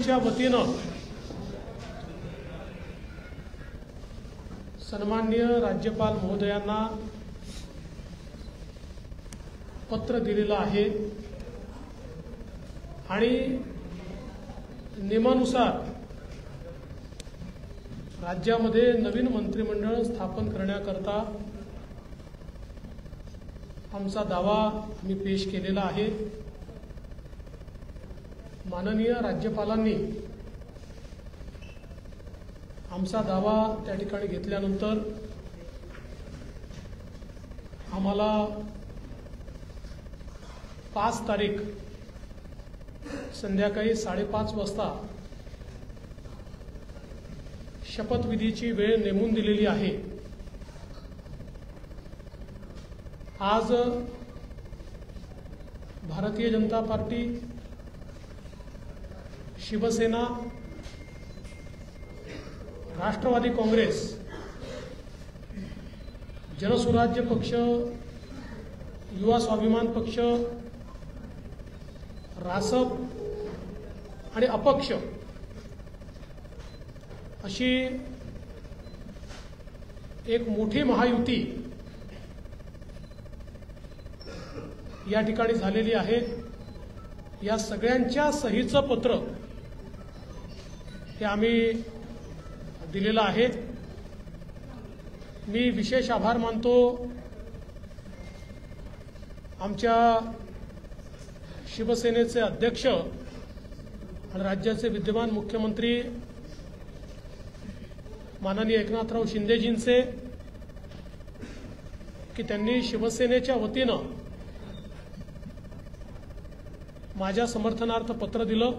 महायुतीच्या वतीनं सन्माननीय राज्यपाल महोदयांना पत्र दिलेलं आहे आणि नियमानुसार राज्यामध्ये नवीन मंत्रिमंडळ स्थापन करण्याकरता आमचा दावा आम्ही पेश केलेला आहे। माननीय राज्यपालांनी आमचा दावा त्या ठिकाणी घेतल्यानंतर आम्हाला 5 तारीख संध्याकाळी 5:30 वाजता शपथविधीची वेळ नेमून दिलेली आहे। आज भारतीय जनता पार्टी, शिवसेना, राष्ट्रवादी काँग्रेस, जनसुराज्य पक्ष, युवा स्वाभिमान पक्ष, रासप आणि अपक्ष अशी एक मोठी महायुती या ठिकाणी झालेली आहे। या सगळ्यांच्या सहीचं पत्र हे आम्ही दिलेलं आहे। मी विशेष आभार मानतो आमच्या शिवसेनेचे अध्यक्ष आणि राज्याचे विद्यमान मुख्यमंत्री माननीय एकनाथराव शिंदेजींचे की त्यांनी शिवसेनेच्या वतीनं माझ्या समर्थनार्थ पत्र दिलं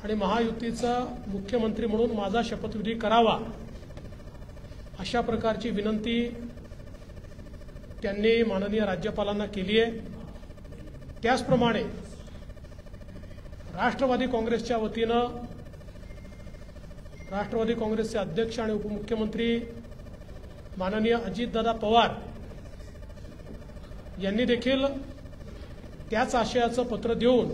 आणि महायुतीचा मुख्यमंत्री म्हणून माझा शपथविधी करावा अशा प्रकारची विनंती त्यांनी माननीय राज्यपालांना केली आहे। त्याचप्रमाणे राष्ट्रवादी काँग्रेसच्या वतीनं राष्ट्रवादी काँग्रेसचे अध्यक्ष आणि उपमुख्यमंत्री माननीय अजितदादा पवार यांनी देखील त्याच आशयाचं पत्र देऊन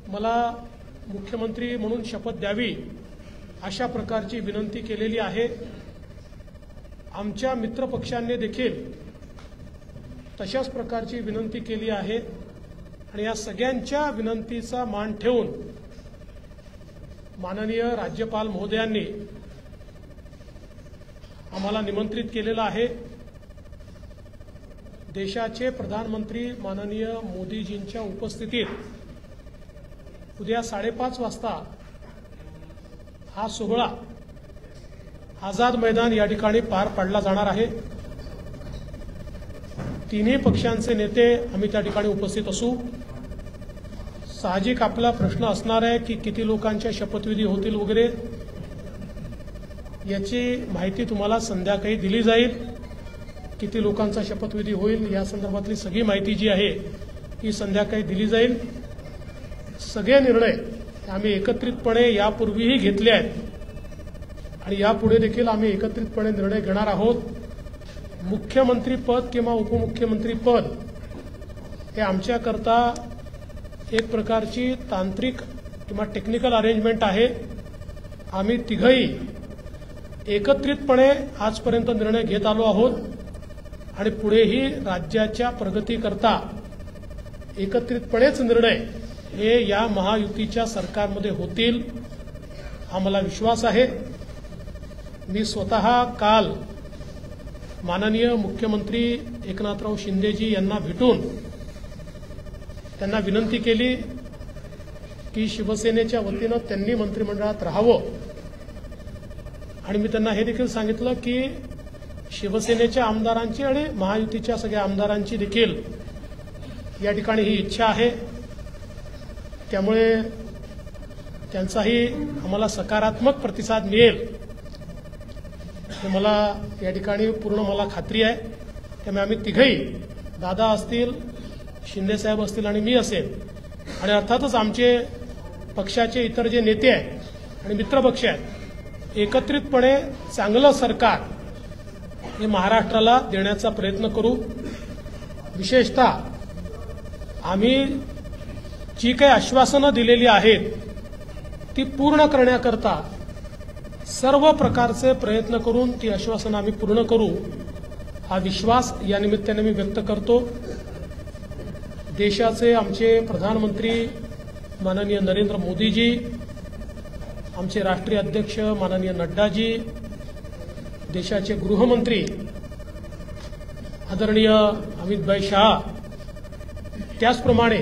मला मुख्यमंत्री म्हणून शपथ द्यावी अशा प्रकारची विनंती केलेली आहे। आमच्या मित्रपक्षांनी देखील तशाच प्रकारची विनंती केली आहे आणि या सगळ्यांच्या विनंतीचा मान ठेवून माननीय राज्यपाल महोदयांनी आम्हाला निमंत्रित केलेलं आहे। देशाचे प्रधानमंत्री माननीय मोदीजींच्या उपस्थितीत उद्या 5:30 वाजता हा सोहळा आझाद मैदान या ठिकाणी पार पाडला जाणार आहे। तिन्ही पक्षांचे नेते आम्ही त्या ठिकाणी उपस्थित असू। साहजिक आपला प्रश्न असणार आहे की किती लोकांच्या शपथविधी होतील वगैरे, याची माहिती तुम्हाला संध्याकाळी दिली जाईल। किती लोकांचा शपथविधी होईल या संदर्भातली सगळी माहिती जी आहे ही संध्याकाळी दिली जाईल। सगळे निर्णय आम्ही एकत्रितपणे यापूर्वीही घेतले आहेत आणि यापुढे देखील आम्ही एकत्रितपणे निर्णय घेणार आहोत। मुख्यमंत्री पद किंवा उपमुख्यमंत्री पद हे आमच्याकरता एक प्रकारची तांत्रिक किंवा टेक्निकल अरेंजमेंट आहे। आम्ही तिघही एकत्रितपणे आजपर्यंत निर्णय घेत आलो आहोत आणि पुढेही राज्याच्या प्रगतीकरता एकत्रितपणेच निर्णय हे या महायुतीच्या सरकारमध्ये होतील आम्हाला विश्वास आहे। मी स्वतः काल माननीय मुख्यमंत्री एकनाथराव शिंदेजी यांना भेटून त्यांना विनंती केली की शिवसेनेच्या वतीनं त्यांनी मंत्रिमंडळात राहावं आणि मी त्यांना हे देखील सांगितलं की शिवसेनेच्या आमदारांची आणि महायुतीच्या सगळ्या आमदारांची देखील या ठिकाणी ही इच्छा आहे। त्यामुळे त्यांचाही आम्हाला सकारात्मक प्रतिसाद मिळेल हे मला या ठिकाणी पूर्ण मला खात्री आहे। त्यामुळे आम्ही तिघही, दादा असतील, शिंदेसाहेब असतील आणि मी असेल आणि अर्थातच आमचे पक्षाचे इतर जे नेते आहेत आणि मित्रपक्ष आहेत, एकत्रितपणे चांगलं सरकार हे महाराष्ट्राला देण्याचा प्रयत्न करू। विशेषतः आम्ही जी काही आश्वासनं दिलेली आहेत ती पूर्ण करण्याकरता सर्व प्रकारचे प्रयत्न करून ती आश्वासनं आम्ही पूर्ण करू हा विश्वास या निमित्ताने मी व्यक्त करतो। देशाचे आमचे प्रधानमंत्री माननीय नरेंद्र मोदीजी, आमचे राष्ट्रीय अध्यक्ष माननीय नड्डाजी, देशाचे गृहमंत्री आदरणीय अमितभाई शाह, त्याचप्रमाणे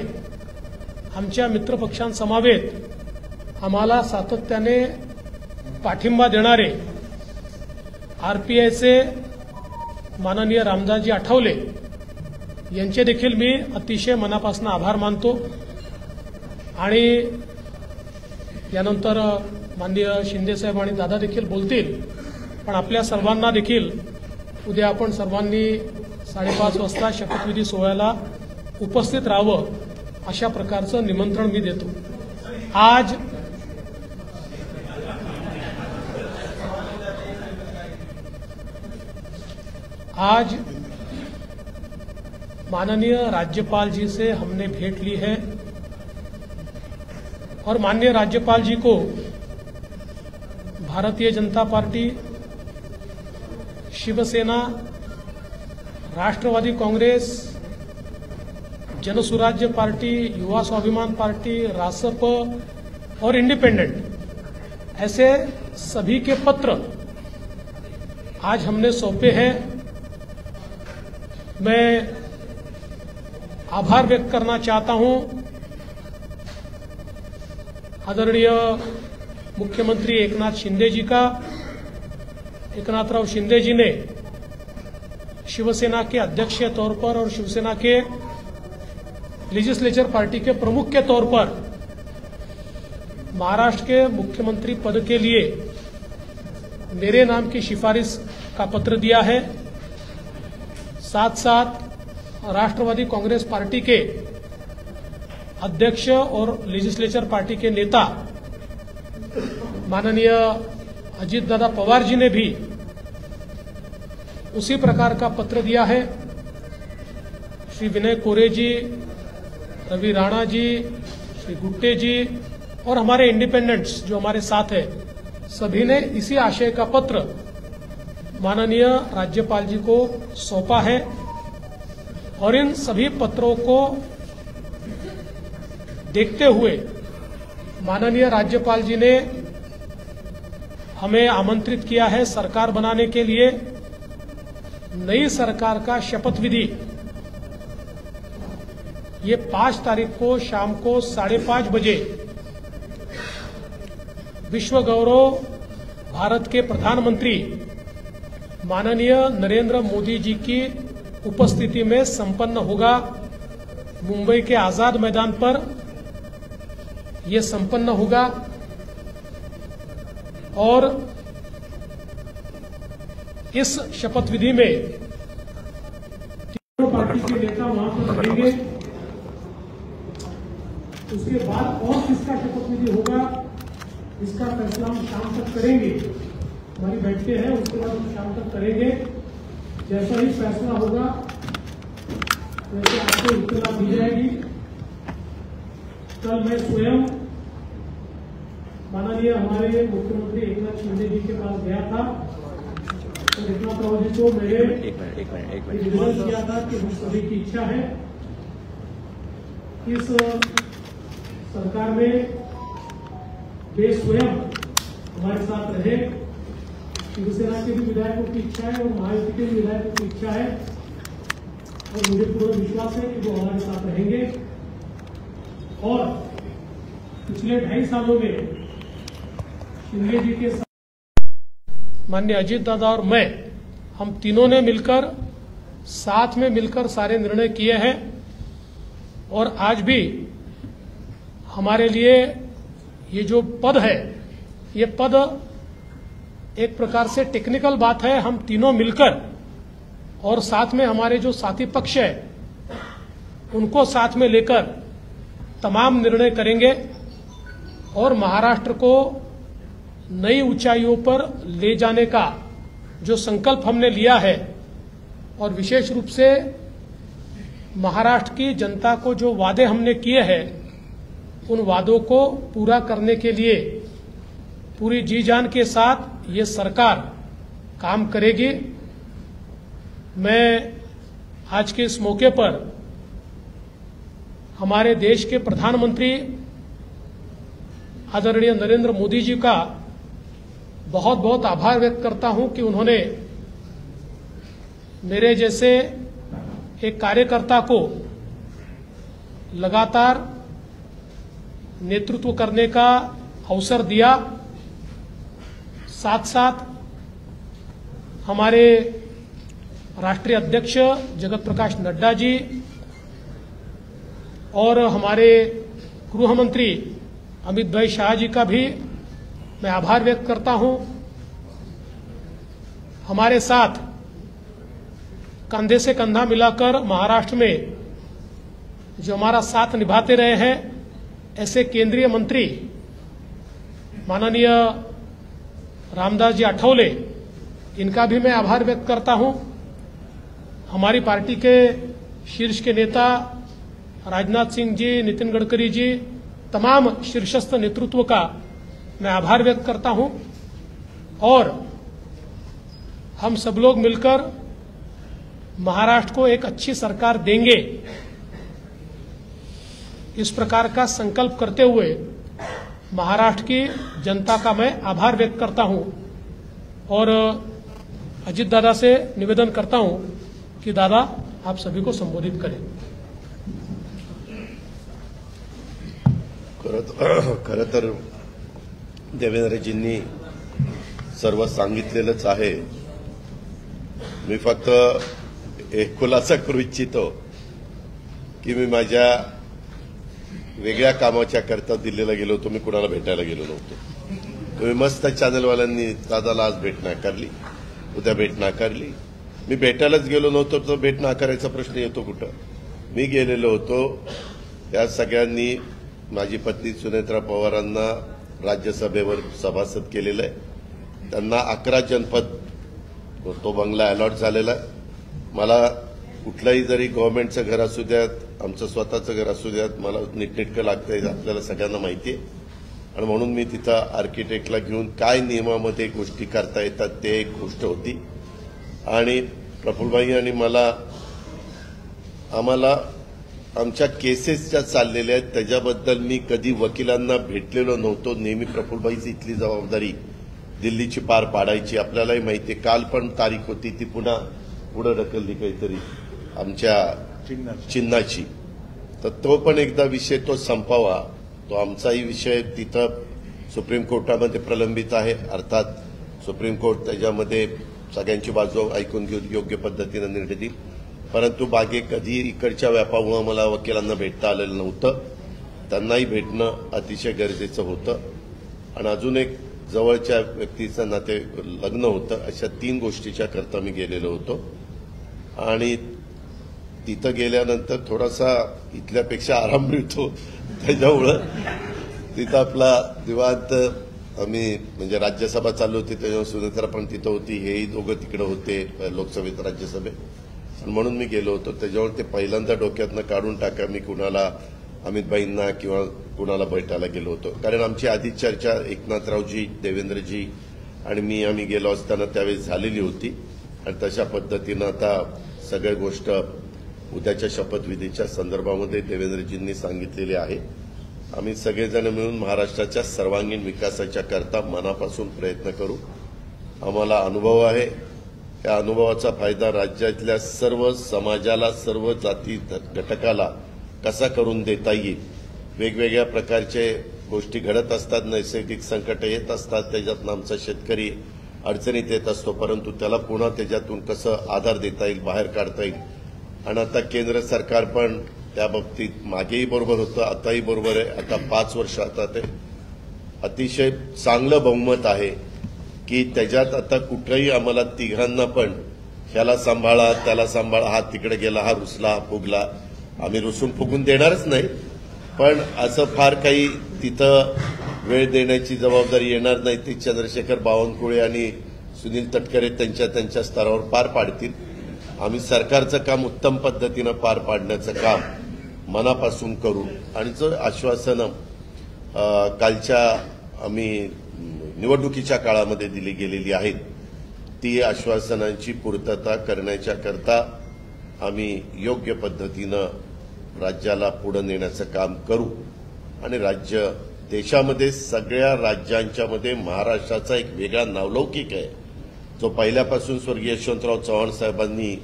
आमच्या मित्रपक्षांसमवेत आम्हाला सातत्याने पाठिंबा देणारे आरपीआयचे माननीय रामदासजी आठवले यांचे देखील मी अतिशय मनापासून आभार मानतो। आणि यानंतर माननीय शिंदेसाहेब आणि दादा देखील बोलतील, पण आपल्या सर्वांना देखील उद्या आपण सर्वांनी 5:30 वाजता शपथविधी सोहळ्याला उपस्थित राहावं अशा प्रकारचं निमंत्रण मी देतो। आज माननीय राज्यपाल जी से हमने भेंट ली है और माननीय राज्यपाल जी को भारतीय जनता पार्टी, शिवसेना, राष्ट्रवादी कांग्रेस, जनसुराज्य पार्टी, युवा स्वाभिमान पार्टी, रासप और इंडिपेंडेंट ऐसे सभी के पत्र आज हमने सौंपे हैं। मैं आभार व्यक्त करना चाहता हूं आदरणीय मुख्यमंत्री एकनाथराव शिंदे जी ने शिवसेना के अध्यक्ष के तौर पर और शिवसेना के लेजिस्लेचर पार्टी के प्रमुख के तौर पर महाराष्ट्र के मुख्यमंत्री पद के लिए मेरे नाम की सिफारिश का पत्र दिया है। साथ साथ राष्ट्रवादी कांग्रेस पार्टी के अध्यक्ष और लेजिस्लेचर पार्टी के नेता माननीय अजित दादा पवार जी ने भी उसी प्रकार का पत्र दिया है। श्री विनय कोरे जी, रवि राणा जी, श्री गुट्टे जी और हमारे इंडिपेंडेंट्स जो हमारे साथ है, सभी ने इसी आशय का पत्र माननीय राज्यपाल जी को सौंपा है और इन सभी पत्रों को देखते हुए माननीय राज्यपाल जी ने हमें आमंत्रित किया है सरकार बनाने के लिए। नई सरकार का शपथ विधि ये 5 तारीख को शाम को 5:30 बजे विश्व गौरव भारत के प्रधानमंत्री माननीय नरेंद्र मोदी जी की उपस्थिति में संपन्न होगा। मुंबई के आजाद मैदान पर यह संपन्न होगा और इस शपथ विधि में तीनों पार्टी के नेता वहां पर रहेंगे। उसके बाद और किसका शपथ विधि होगा इसका फैसला हम शाम तक करेंगे। हमारी बैठकें हैं, उसके बाद हम शाम तक करेंगे। जैसा ही फैसला होगा वैसे आपको इत्तला दी जाएगी। कल मैं स्वयं माननीय हमारे मुख्यमंत्री एकनाथ शिंदे जी के पास गया था तो एकनाथ जी को मैंने निवेदन किया था कि हम सभी की इच्छा है इस सरकार में वे स्वयं हमारे साथ रहे। शिवसेना के भी विधायकों की इच्छा है और महायुति के भी विधायकों की इच्छा है और मुझे पूरा विश्वास है कि वो हमारे साथ रहेंगे। और पिछले 2.5 सालों में शिंदे जी के साथ माननीय अजित दादा और मैं, हम तीनों ने मिलकर साथ में मिलकर सारे निर्णय किए हैं और आज भी हमारे लिए ये जो पद है, ये पद एक प्रकार से टेक्निकल बात है। हम तीनों मिलकर और साथ में हमारे जो साथी पक्ष है उनको साथ में लेकर तमाम निर्णय करेंगे और महाराष्ट्र को नई ऊंचाइयों पर ले जाने का जो संकल्प हमने लिया है और विशेष रूप से महाराष्ट्र की जनता को जो वादे हमने किए हैं उन वादों को पूरा करने के लिए पूरी जी जान के साथ ये सरकार काम करेगी। मैं आज के इस मौके पर हमारे देश के प्रधानमंत्री आदरणीय नरेंद्र मोदी जी का बहुत बहुत आभार व्यक्त करता हूं कि उन्होंने मेरे जैसे एक कार्यकर्ता को लगातार नेतृत्व करने का अवसर दिया। साथ साथ हमारे राष्ट्रीय अध्यक्ष जगत प्रकाश नड्डा जी और हमारे गृह मंत्री अमित भाई शाह जी का भी मैं आभार व्यक्त करता हूं। हमारे साथ कंधे से कंधा मिलाकर महाराष्ट्र में जो हमारा साथ निभाते रहे हैं ऐसे केंद्रीय मंत्री माननीय रामदास जी आठवले, इनका भी मैं आभार व्यक्त करता हूं। हमारी पार्टी के शीर्ष के नेता राजनाथ सिंह जी, नितिन गडकरी जी, तमाम शीर्षस्थ नेतृत्व का मैं आभार व्यक्त करता हूं। और हम सब लोग मिलकर महाराष्ट्र को एक अच्छी सरकार देंगे, इस प्रकार का संकल्प करते हुए महाराष्ट्र की जनता का मैं आभार व्यक्त करता हूं। और अजित दादा से निवेदन करता हूं कि दादा आप सभी को संबोधित करें। खरं तर देवेंद्रजींनी सर्व सांगितलेलंच आहे। मी फक्त एक खुलासा करू इच्छितो की मी माझ्या वेगळ्या कामाच्या करता दिल्लीला गेलो होतो, मी कुणाला भेटायला गेलो नव्हतो। तुम्ही मस्त चॅनलवाल्यांनी दादाला आज भेट नाकारली, उद्या भेट नाकारली। मी भेटायलाच गेलो नव्हतो तर भेट नाकारायचा प्रश्न येतो कुठं? मी गेलेलो होतो, या सगळ्यांनी माझी पत्नी सुनेत्रा पवारांना राज्यसभेवर सभासद केलेलं आहे। त्यांना 11 जनपद तो बंगला अलॉट झालेला आहे। मला कुठलंही जरी गव्हर्नमेंटचं घर असू द्यात, आमचं स्वतःचं घर असू द्यात, मला नीटनेटकं लागतंय, आपल्याला सगळ्यांना माहिती आहे। आणि म्हणून मी तिथं आर्किटेक्टला घेऊन काय नियमामध्ये गोष्टी करता येतात ते एक गोष्ट होती। आणि प्रफुल्लभाई आणि आम्हाला आमच्या केसेस ज्या चाललेल्या आहेत त्याच्याबद्दल मी कधी वकिलांना भेटलेलो नव्हतो। नेहमी प्रफुल्लभाईची इथली जबाबदारी दिल्लीची पार पाडायची। आपल्यालाही माहिती आहे, काल पण तारीख होती ती पुन्हा पुढे ढकलली काहीतरी आमच्या चिन्हाची, तर तो पण एकदा विषय तो संपवा। तो आमचाही विषय तिथं सुप्रीम कोर्टामध्ये प्रलंबित आहे। अर्थात सुप्रीम कोर्ट त्याच्यामध्ये सगळ्यांची बाजू ऐकून घेऊन योग्य पद्धतीने निर्णय देईल। परंतु बागे कधी इकडच्या व्यापामुळे मला वकिलांना भेटता आलेलं नव्हतं, त्यांनाही भेटणं अतिशय गरजेचं होतं। आणि अजून एक जवळच्या व्यक्तीचं नाते लग्न होतं, अशा 3 गोष्टीच्या करता मी गेलेलो होतो। आणि तिथं गेल्यानंतर थोडासा इथल्यापेक्षा आराम मिळतो, त्याच्यामुळं तिथं आपला निवांत आम्ही म्हणजे राज्यसभा चालू होती त्याच्यावर सुनेत्रा पण तिथं होती, हेही दोघं तिकडे होते लोकसभेत राज्यसभेत, म्हणून मी गेलो होतो। त्याच्यामुळे ते पहिल्यांदा डोक्यातनं काढून टाका मी कुणाला अमितभाईंना किंवा कुणाला भेटायला गेलो होतो। कारण आमची आधी चर्चा एकनाथरावजी, देवेंद्रजी आणि आम्ही गेलो असताना त्यावेळेस झालेली होती। आणि तशा पद्धतीनं आता सगळ्या गोष्ट उद्याच्या शपथविधीच्या संदर्भामध्ये देवेंद्रजींनी सांगितलेली आहे। आम्ही सगळेजण मिळून महाराष्ट्राच्या सर्वांगीण विकासाच्या करता मनापासून प्रयत्न करू। आम्हाला अनुभव आहे, त्या अनुभवाचा फायदा राज्यातल्या सर्व समाजाला, सर्व जाती घटकाला कसा करून देता येईल। वेगवेगळ्या प्रकारचे गोष्टी घडत असतात, नैसर्गिक संकट येत असतात, त्याच्यातून आमचा शेतकरी अडचणीत येत असतो, परंतु त्याला पुन्हा त्याच्यातून कसं आधार देता येईल, बाहेर काढता येईल। आणि आता केंद्र सरकार पण त्या बाबतीत मागेही बरोबर होतं, आताही बरोबर आहे। आता 5 वर्ष आता ते अतिशय चांगलं बहुमत आहे की त्याच्यात आता कुठेही आम्हाला तिघांना पण ह्याला सांभाळा, त्याला सांभाळा, हा तिकडे गेला, हा रुसला, हा फुगला, आम्ही रुसून फुगून देणारच नाही, पण असं फार काही तिथं वेळ देण्याची जबाबदारी येणार नाही। ती चंद्रशेखर बावनकुळे आणि सुनील तटकरे त्यांच्या स्तरावर पार पाडतील। आम्ही सरकारचं काम उत्तम पद्धतीनं पार पाडण्याचं काम मनापासून करू। आणि जो आश्वासनं कालच्या आम्ही निवडणुकीच्या काळामध्ये दिली गेलेली आहेत ती आश्वासनांची पूर्तता करण्याच्या करता आम्ही योग्य पद्धतीनं राज्याला पुढे नेण्याचं काम करू आणि राज्य देशामध्ये सगळ्या राज्यांच्या मध्ये महाराष्ट्राचा एक वेगळा नावलौकिक आहे जो पहिल्यापासून स्वर्गीय यशवंतराव चव्हाण साहेबांनी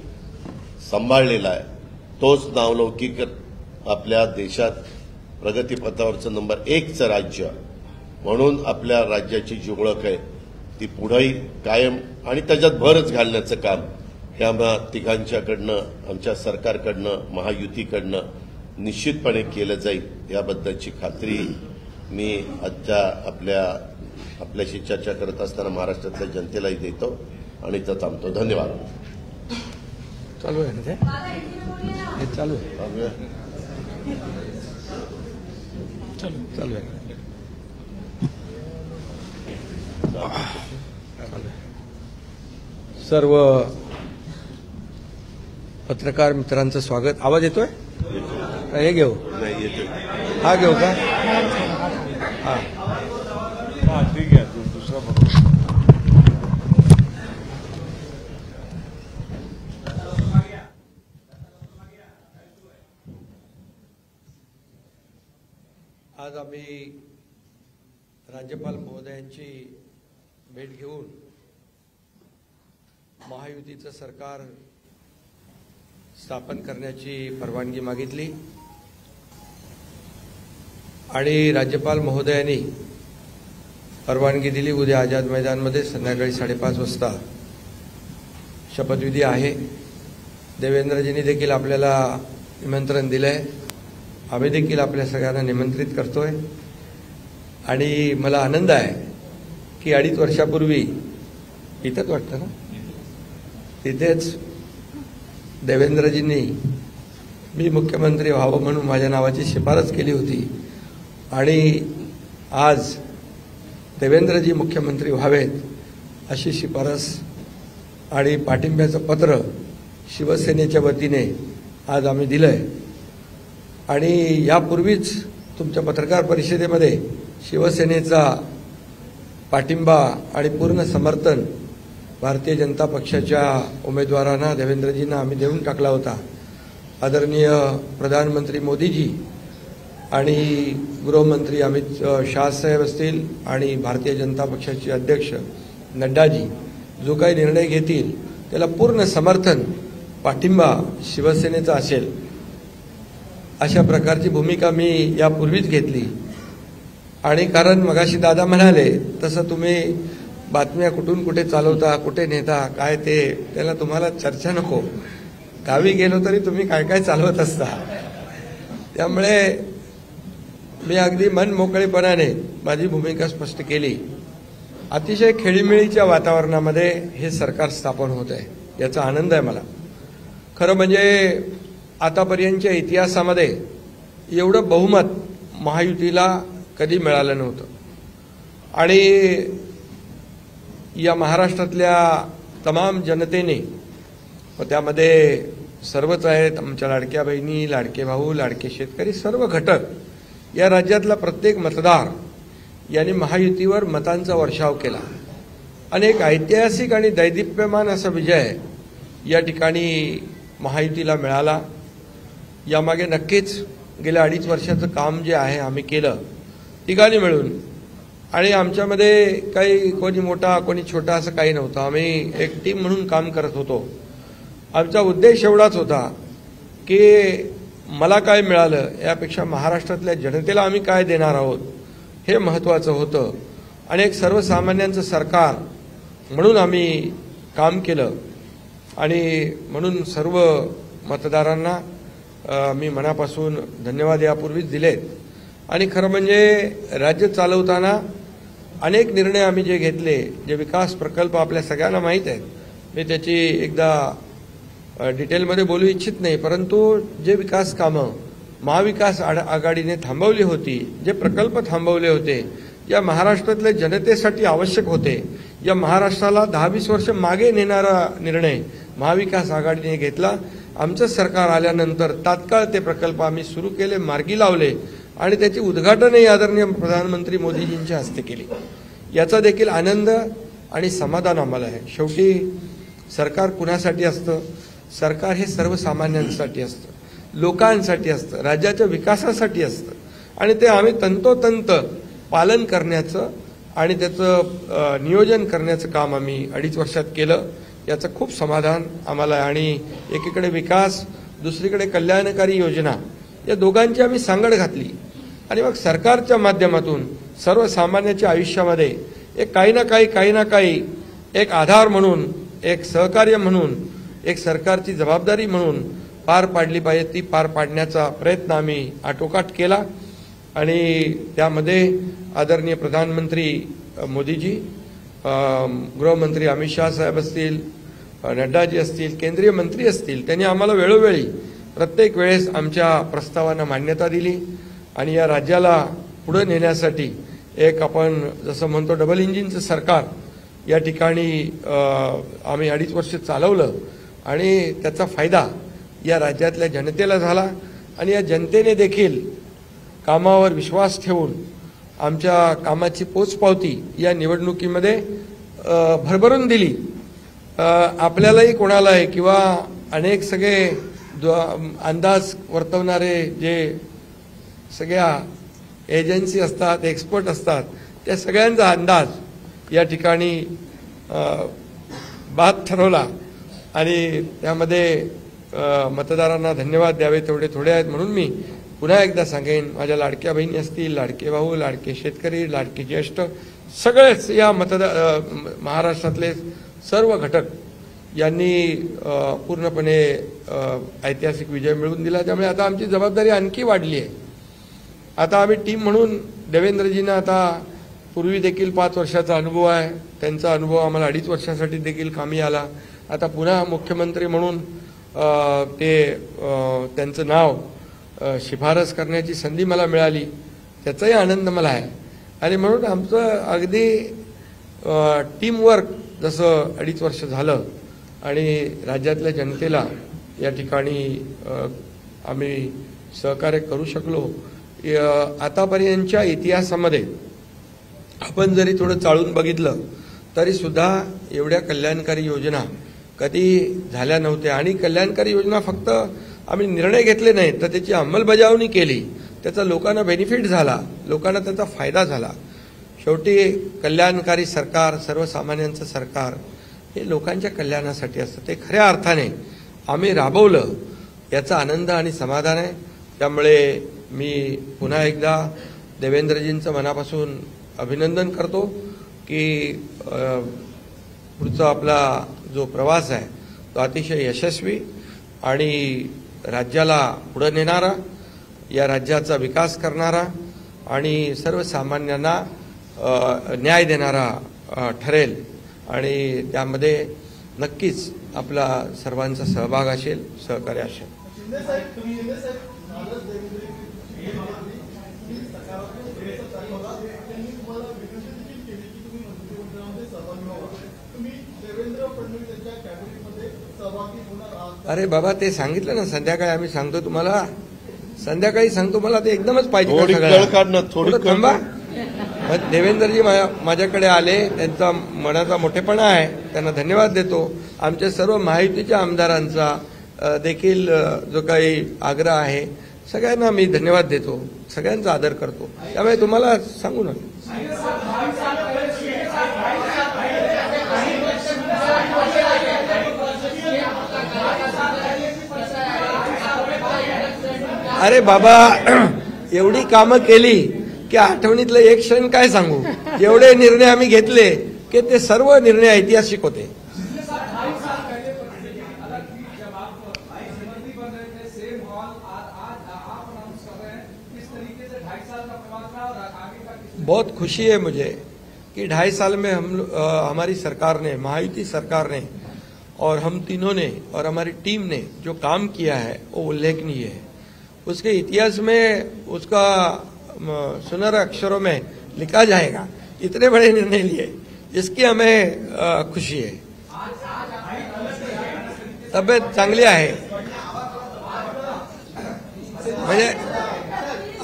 सांभाळलेला आहे. तोच नावलौकिक आपल्या देशात प्रगतीपथावरचं नंबर 1चं राज्य म्हणून आपल्या राज्याची जी ओळख आहे ती पुढेही कायम आणि त्याच्यात भरच घालण्याचं काम हे आम्हा तिघांच्याकडनं आमच्या सरकारकडनं महायुतीकडनं निश्चितपणे केलं जाईल याबद्दलची खात्री मी आजच्या आपल्याशी चर्चा करत असताना महाराष्ट्रातल्या जनतेलाही देतो आणि इथं थांबतो. धन्यवाद. चालू आहे ना ते चालू आहे चालू आहे सर्व पत्रकार मित्रांचं स्वागत. आवाज येतोय? हे घेऊ नाही येतो. हा घेऊ का? हा ठीक आहे. दुसरा बघू. आज आम्ही राज्यपाल महोदयांची भेट घेऊन महायुतीचं सरकार स्थापन करण्याची परवानगी मागितली आणि राज्यपाल महोदयांनी परवानगी दिली. उद्या आझाद मैदानमध्ये संध्याकाळी 5:30 वाजता शपथविधी आहे. देवेंद्रजींनी देखील आपल्याला निमंत्रण दिलंय. आम्ही देखील आपल्या सगळ्यांना निमंत्रित करतोय आणि मला आनंद आहे की 2.5 वर्षापूर्वी इथंच वाटतं ना तिथेच देवेंद्रजींनी मी मुख्यमंत्री व्हावं म्हणून माझ्या नावाची शिफारस केली होती आणि आज देवेंद्रजी मुख्यमंत्री व्हावेत अशी शिफारस आणि पाठिंब्याचं पत्र शिवसेनेच्या वतीने आज आम्ही दिलंय. आणि यापूर्वीच तुमच्या पत्रकार परिषदेमध्ये शिवसेनेचा पाठिंबा आणि पूर्ण समर्थन भारतीय जनता पक्षाच्या उमेदवारांना देवेंद्रजींना आम्ही देऊन टाकला होता. आदरणीय प्रधानमंत्री मोदीजी आणि गृहमंत्री अमित शाह साहेब असतील आणि भारतीय जनता पक्षाचे अध्यक्ष नड्डाजी जो काही निर्णय घेतील त्याला पूर्ण समर्थन पाठिंबा शिवसेनेचा असेल अशा प्रकारची भूमिका मी यापूर्वीच घेतली. आणि कारण मगाशी दादा म्हणाले तसं तुम्ही बातम्या कुठून कुठे चालवता कुठे नेता काय ते त्याला तुम्हाला चर्चा नको. गावी गेलो तरी तुम्ही काय काय चालवत असता. त्यामुळे मी अगदी मन मोकळेपणाने माझी भूमिका स्पष्ट केली. अतिशय खेळीमेळीच्या वातावरणामध्ये हे सरकार स्थापन होत आहे याचा आनंद आहे मला. खरं म्हणजे आतापर्यंतच्या इतिहासामध्ये एवढं बहुमत महायुतीला कधी मिळालं नव्हतं आणि या महाराष्ट्रातल्या तमाम जनतेने व त्यामध्ये सर्वच आहेत आमच्या लाडक्या बहिणी लाडके भाऊ लाडके शेतकरी सर्व घटक या राज्यातला प्रत्येक मतदार यांनी महायुतीवर मतांचा वर्षाव केला आणि एक ऐतिहासिक आणि दैदिप्यमान असा विजय या ठिकाणी महायुतीला मिळाला. यामागे नक्कीच गेल्या 2.5 वर्षाचं काम जे आहे आम्ही केलं तिघांनी मिळून आणि आमच्यामध्ये काही कोणी मोठा कोणी छोटा असं काही नव्हतं. आम्ही एक टीम म्हणून काम करत होतो. आमचा उद्देश एवढाच होता की मला काय मिळालं यापेक्षा महाराष्ट्रातल्या जनतेला आम्ही काय देणार आहोत हे महत्त्वाचं होतं आणि एक सर्वसामान्यांचं सरकार म्हणून आम्ही काम केलं आणि म्हणून सर्व मतदारांना मी मनापासून धन्यवाद यापूर्वीच दिलेत. आणि खरं म्हणजे राज्य चालवताना अनेक निर्णय आम्ही जे घेतले जे विकास प्रकल्प आपल्या सगळ्यांना माहीत आहेत मी त्याची एकदा डिटेलमध्ये बोलू इच्छित नाही परंतु जे विकास कामं महाविकास आघाडीने थांबवली होती जे प्रकल्प थांबवले होते या महाराष्ट्रातल्या जनतेसाठी आवश्यक होते या महाराष्ट्राला 10-20 वर्ष मागे नेणारा निर्णय महाविकास आघाडीने घेतला. आमचं सरकार आल्यानंतर तात्काळ ते प्रकल्प आम्ही सुरू केले मार्गी लावले आणि त्याची उद्घाटनही आदरणीय प्रधानमंत्री मोदीजींच्या हस्ते केली। याचा देखील आनंद आणि समाधान आम्हाला आहे। शेवटी सरकार कुणासाठी असतं? सरकार हे सर्वसामान्यांसाठी असतं, लोकांसाठी असतं, राज्याच्या विकासासाठी असतं आणि ते आम्ही तंतोतंत पालन करण्याचं आणि त्याचं नियोजन करण्याचं काम आम्ही 2.5 वर्षात केलं। याचं खूप समाधान आम्हाला आहे आणि एकीकडे विकास, दुसरीकडे कल्याणकारी योजना, या दोघांची आम्ही सांगड घातली आणि मग सरकारच्या माध्यमातून सर्वसामान्याच्या आयुष्यामध्ये एक काही ना काही एक आधार म्हणून, एक सहकार्य म्हणून, एक सरकारची जबाबदारी म्हणून पार पाडली पाहिजे, ती पार पाडण्याचा प्रयत्न आम्ही आटोकाट केला आणि त्यामध्ये आदरणीय प्रधानमंत्री मोदीजी, गृहमंत्री अमित शाह साहेब असतील, नड्डाजी असतील, केंद्रीय मंत्री असतील, त्यांनी आम्हाला वेळोवेळी प्रत्येक वेळेस आमच्या प्रस्तावांना मान्यता दिली आणि या राज्याला पुढे नेण्यासाठी एक आपण जसं म्हणतो डबल इंजिनचं सरकार या ठिकाणी आम्ही 2.5 वर्ष चालवलं आणि त्याचा फायदा या राज्यातल्या जनतेला झाला आणि या जनतेने देखील कामावर विश्वास ठेवून आमच्या कामाची पोचपावती या निवडणुकीमध्ये भरभरून दिली। आपल्यालाही कोणालाही किंवा अनेक सगळे अंदाज वर्तवणारे जे सगळ्या एजन्सी असतात, एक्सपर्ट असतात, त्या सगळ्यांचा अंदाज या ठिकाणी बाद ठरवला आणि त्यामध्ये मतदारांना धन्यवाद द्यावे तेवढे थोडे आहेत। म्हणून मी पुन्हा एकदा सांगेन, माझ्या लाडक्या बहिणी असतील, लाडके भाऊ, लाडके शेतकरी, लाडके ज्येष्ठ, सगळेच या महाराष्ट्रातले सर्व घटक यांनी पूर्णपणे ऐतिहासिक विजय मिळवून दिला। त्यामुळे आता आमची जबाबदारी आणखी वाढली आहे। आता आम्ही टीम म्हणून देवेंद्रजींना आता पूर्वी देखील 5 वर्षाचा अनुभव आहे, त्यांचा अनुभव आम्हाला 2.5 वर्षासाठी देखील कामी आला। आता पुन्हा मुख्यमंत्री म्हणून त्यांचं नाव शिफारस करण्याची संधी मला मिळाली, त्याचाही आनंद मला आहे आणि म्हणून आमचं अगदी टीमवर्क जसं 2.5 वर्ष झालं आणि राज्यातल्या जनतेला या ठिकाणी आम्ही सहकार्य करू शकलो। आतापर्यंतच्या इतिहासामध्ये आपण जरी थोडं चाळून बघितलं तरी सुद्धा एवढ्या कल्याणकारी योजना कधी झाल्या नव्हत्या आणि कल्याणकारी योजना फक्त आम्ही निर्णय घेतले नाहीत तर त्याची अंमलबजावणी केली, त्याचा लोकांना बेनिफिट झाला, लोकांना त्याचा फायदा झाला। शेवटी कल्याणकारी सरकार, सर्वसामान्यांचं सरकार हे लोकांच्या कल्याणासाठी असतं, ते खऱ्या अर्थाने आम्ही राबवलं, याचा आनंद आणि समाधान आहे। त्यामुळे मी पुन्हा एकदा देवेंद्रजींचं मनापासून अभिनंदन करतो की पुढचा आपला जो प्रवास आहे तो अतिशय यशस्वी आणि राज्याला पुढे नेणारा, या राज्याचा विकास करणारा आणि सर्वसामान्यांना न्याय देणारा ठरेल आणि त्यामध्ये नक्कीच आपला सर्वांचा सहभाग असेल, सहकार्य असेल। अरे बाबा, ते सांगितलं ना संध्याकाळी, आम्ही सांगतो तुम्हाला, संध्याकाळी सांगतो, मला ते एकदमच पाहिजे। थोडं थांबा। देवेंद्रजी माझ्याकडे आले, त्यांचा मनाचा मोठेपणा आहे, त्यांना धन्यवाद देतो। आमच्या सर्व महायुतीच्या आमदारांचा देखील जो काही आग्रह आहे सगळ्यांना मी धन्यवाद देतो, सगळ्यांचा आदर करतो। त्यामुळे तुम्हाला सांगू ना, अरे बाबा, एवढी कामं केली की आठवणीतलं एक क्षण काय सांगू, एवढे निर्णय आम्ही घेतले की ते सर्व निर्णय ऐतिहासिक होते। बहुत खुशी है मुझे कि 2.5 साल में हमारी सरकार ने, महायुति सरकार ने और हम तीनों ने और हमारी टीम ने जो काम किया है वो उल्लेखनीय है। उसके इतिहास में उसका सुनहरे अक्षरों में लिखा जाएगा। इतने बड़े निर्णय लिए, इसकी हमें खुशी है। तब्येत चांगली आहे, म्हणजे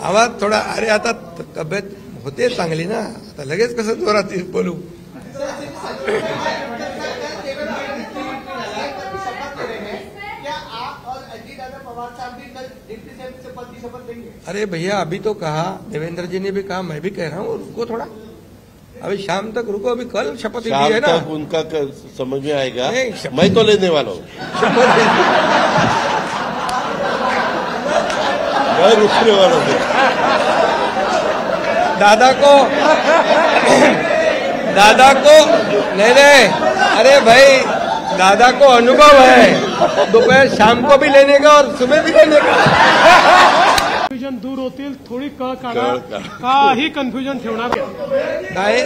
आवाज थोडा, अरे आता तब्येत होते चांगली ना, आता लगेच कसं जोरात बोलू. अरे भैया अभी तो कहा, देवेंद्र जी ने भी कहा, मैं भी कह रहा हूँ रुको थोड़ा, अभी शाम तक रुको, अभी कल शपथ ली है ना. उनका समझ में आएगा. नहीं, मैं तो लेने वाला हूँ. मैं रुकने वाला हूँ. दादा को नहीं, अरे भाई दादा को अनुभव है, दोपहर शाम को भी लेने का और सुबह भी लेने का. कन्फ्युजन दूर होतील, थोडी कळ काढा, काही कन्फ्युजन ठेवणार नाही. काय